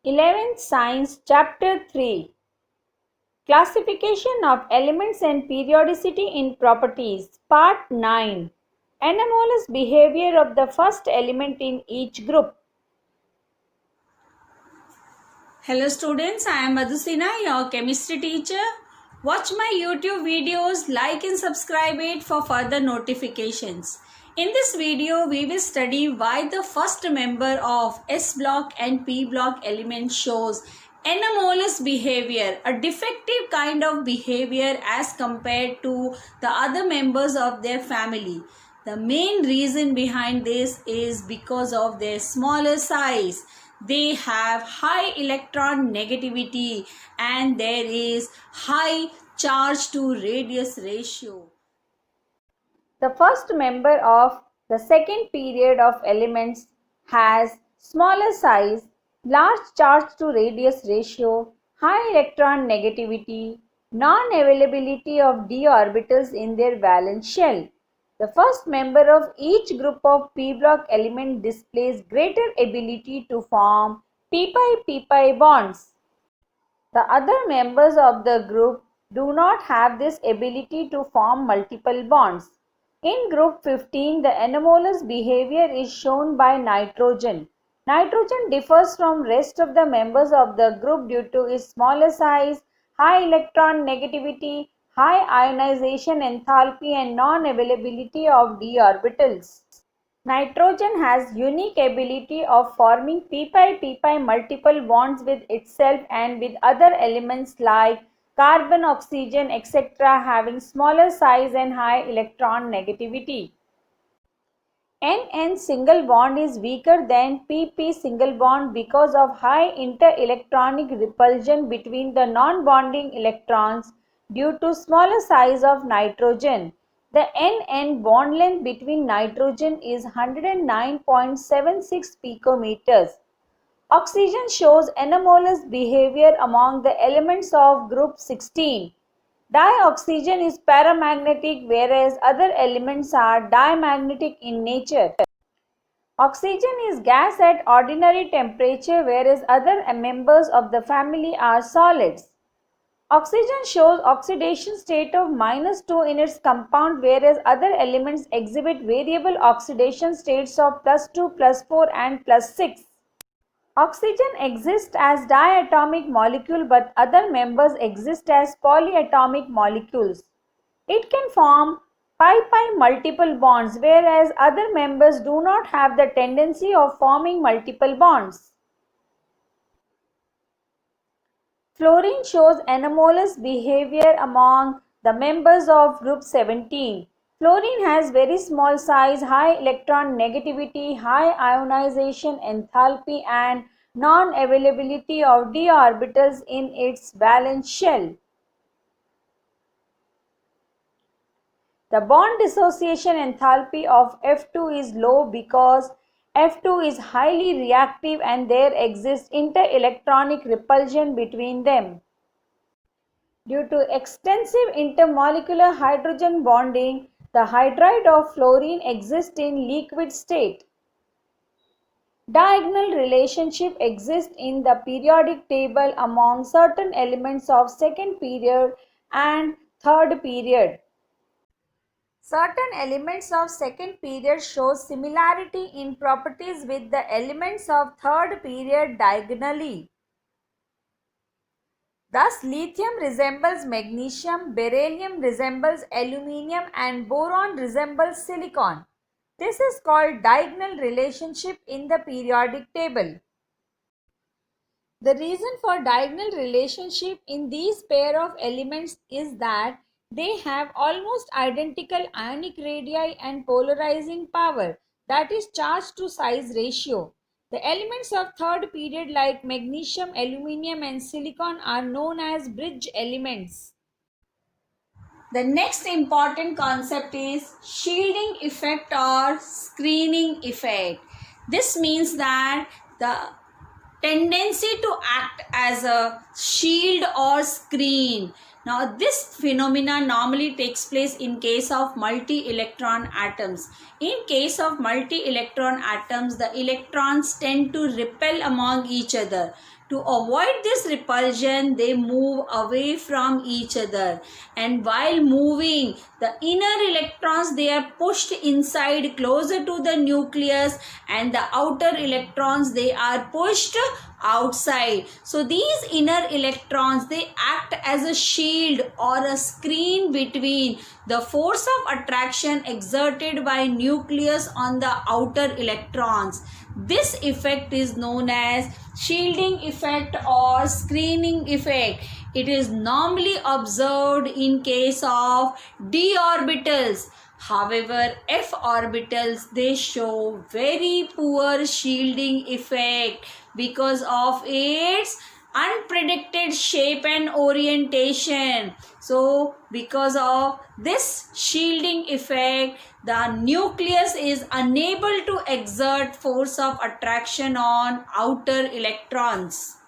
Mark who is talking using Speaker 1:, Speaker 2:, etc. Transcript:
Speaker 1: 11th Science Chapter 3 Classification of Elements and Periodicity in Properties Part 9 Anomalous Behavior of the First Element in Each Group.
Speaker 2: Hello students, I am Madhusina, your chemistry teacher. Watch my YouTube videos, like and subscribe it for further notifications. In this video, we will study why the first member of S block and P block element shows anomalous behavior, a defective kind of behavior as compared to the other members of their family. The main reason behind this is because of their smaller size. They have high electron negativity and there is high charge to radius ratio.
Speaker 1: The first member of the second period of elements has smaller size, large charge to radius ratio, high electron negativity, non-availability of d orbitals in their valence shell. The first member of each group of p block element displays greater ability to form p-pi bonds. The other members of the group do not have this ability to form multiple bonds. In group 15, the anomalous behavior is shown by nitrogen. Nitrogen differs from rest of the members of the group due to its smaller size, high electron negativity, high ionization enthalpy and non-availability of d orbitals. Nitrogen has unique ability of forming p-pi multiple bonds with itself and with other elements like carbon, oxygen, etc. having smaller size and high electron negativity. N single bond is weaker than PP single bond because of high interelectronic repulsion between the non-bonding electrons due to smaller size of nitrogen. The N bond length between nitrogen is 109.76 picometers. Oxygen shows anomalous behavior among the elements of group 16. Dioxygen is paramagnetic whereas other elements are diamagnetic in nature. Oxygen is gas at ordinary temperature whereas other members of the family are solids. Oxygen shows oxidation state of -2 in its compound whereas other elements exhibit variable oxidation states of +2, +4 and +6. Oxygen exists as diatomic molecule but other members exist as polyatomic molecules. It can form pi-pi multiple bonds whereas other members do not have the tendency of forming multiple bonds. Fluorine shows anomalous behavior among the members of group 17. Fluorine has very small size, high electron negativity, high ionization enthalpy and non-availability of d orbitals in its valence shell. The bond dissociation enthalpy of F2 is low because F2 is highly reactive and there exists interelectronic repulsion between them. Due to extensive intermolecular hydrogen bonding, the hydride of fluorine exists in liquid state. Diagonal relationship exists in the periodic table among certain elements of second period and third period. Certain elements of second period show similarity in properties with the elements of third period diagonally. Thus, lithium resembles magnesium, beryllium resembles aluminium and boron resembles silicon. This is called diagonal relationship in the periodic table. The reason for diagonal relationship in these pair of elements is that they have almost identical ionic radii and polarizing power, that is charge to size ratio. The elements of third period like magnesium, aluminium and silicon are known as bridge elements.
Speaker 2: The next important concept is shielding effect or screening effect. This means that the tendency to act as a shield or screen Now this phenomena normally takes place in case of multi-electron atoms. In case of multi-electron atoms, the electrons tend to repel among each other. To avoid this repulsion, they move away from each other, and while moving, the inner electrons, they are pushed inside closer to the nucleus, and the outer electrons, they are pushed outside. So these inner electrons, they act as a shield or a screen between the force of attraction exerted by nucleus on the outer electrons. This effect is known as shielding effect or screening effect. It is normally observed in case of d orbitals. However, f orbitals, they show very poor shielding effect because of its unpredicted shape and orientation. So because of this shielding effect, the nucleus is unable to exert force of attraction on outer electrons.